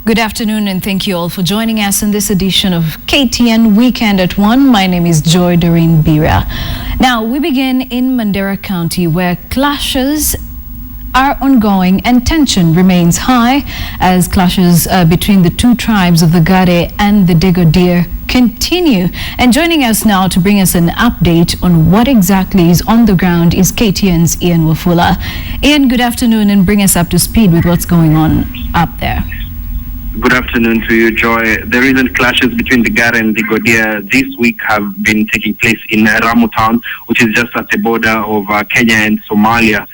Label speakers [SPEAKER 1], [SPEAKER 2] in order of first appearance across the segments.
[SPEAKER 1] Good afternoon and thank you all for joining us in this edition of KTN Weekend at 1. My name is Joy Doreen Bira. Now we begin in Mandera County where clashes are ongoing and tension remains high as clashes between the two tribes of the Gare and the Degodir continue. And joining us now to bring us an update on what exactly is on the ground is KTN's Ian Wafula. Ian, good afternoon and bring us up to speed with what's going on up there.
[SPEAKER 2] Good afternoon to you, Joy. The recent clashes between the Gare and the Godia this week have been taking place in Ramu town, which is just at the border of Kenya and Somalia.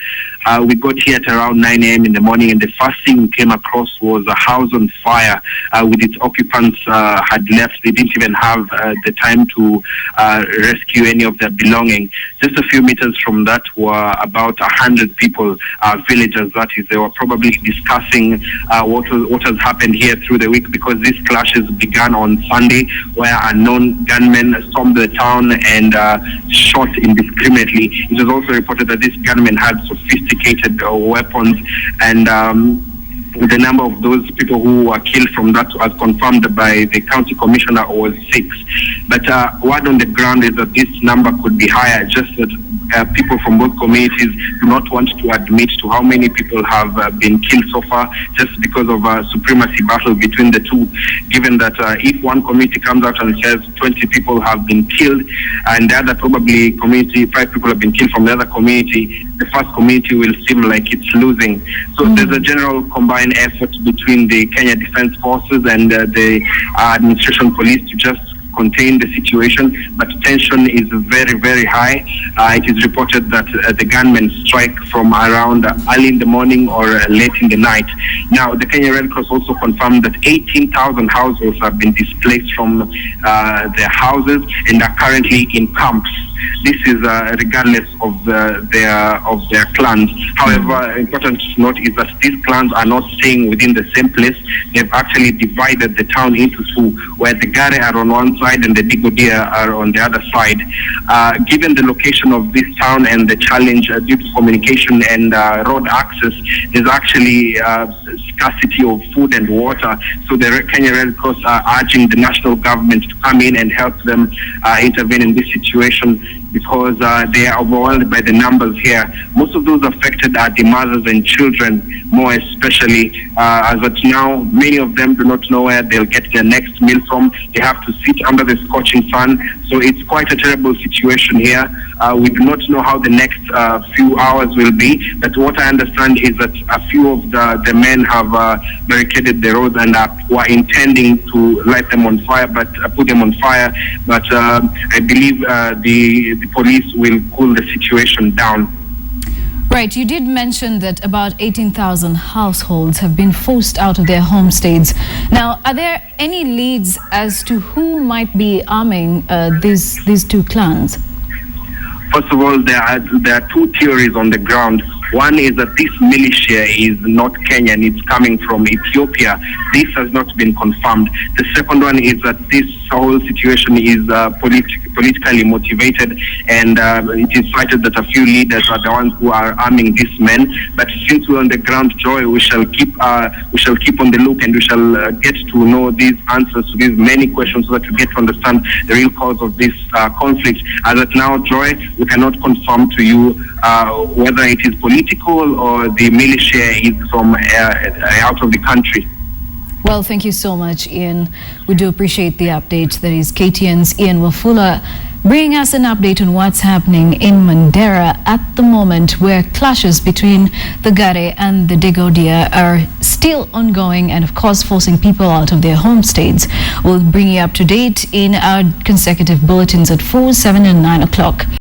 [SPEAKER 2] We got here at around 9 a.m. in the morning, and the first thing we came across was a house on fire with its occupants had left. They didn't even have the time to rescue any of their belongings. Just a few meters from that were about 100 people, villagers that is. They were probably discussing what has happened here through the week, because these clashes began on Sunday where unknown gunmen stormed the town and shot indiscriminately. It was also reported that this gunmen had sophisticated weapons, and the number of those people who were killed from that, as confirmed by the county commissioner, was 6. But word on the ground is that this number could be higher, just that people from both communities do not want to admit to how many people have been killed so far, just because of a supremacy battle between the two, given that if one community comes out and says 20 people have been killed and the other probably community 5 people have been killed from the other community, the first community will seem like it's losing. So there's a general combined effort between the Kenya Defense Forces and the administration police to just contain the situation, but tension is very, very high. It is reported that the gunmen strike from around early in the morning or late in the night. Now, the Kenya Red Cross also confirmed that 18,000 households have been displaced from their houses and are currently in camps. This is regardless of their clans. However, important to note is that these clans are not staying within the same place. They've actually divided the town into two, where the Gare are on one side and the Digodia are on the other side. Given the location of this town and the challenge due to communication and road access, there's actually scarcity of food and water. So the Kenya Red Cross are urging the national government to come in and help them intervene in this situation, because they are overwhelmed by the numbers here. Most of those affected are the mothers and children, more especially, as at now, many of them do not know where they'll get their next meal from. They have to sit under the scorching sun. So it's quite a terrible situation here. We do not know how the next few hours will be, but what I understand is that a few of the men have barricaded the roads and were intending to light them on fire, but put them on fire. But I believe the police will cool the situation down.
[SPEAKER 1] Right, you did mention that about 18,000 households have been forced out of their homesteads. Now, are there any leads as to who might be arming these two clans?
[SPEAKER 2] First of all, there are two theories on the ground. One is that this militia is not Kenyan, it's coming from Ethiopia. This has not been confirmed. The second one is that this whole situation is politically motivated, and it is cited that a few leaders are the ones who are arming these men. But since we're on the ground, Joy, we shall keep on the look, and we shall get to know these answers to these many questions, so that we get to understand the real cause of this conflict. As at now, Joy, we cannot confirm to you whether it is political or the militia is from out of the country.
[SPEAKER 1] Well, thank you so much, Ian. We do appreciate the update. That is KTN's Ian Wafula bringing us an update on what's happening in Mandera at the moment, where clashes between the Gare and the Degodia are still ongoing and, of course, forcing people out of their homesteads. We'll bring you up to date in our consecutive bulletins at 4, 7 and 9 o'clock.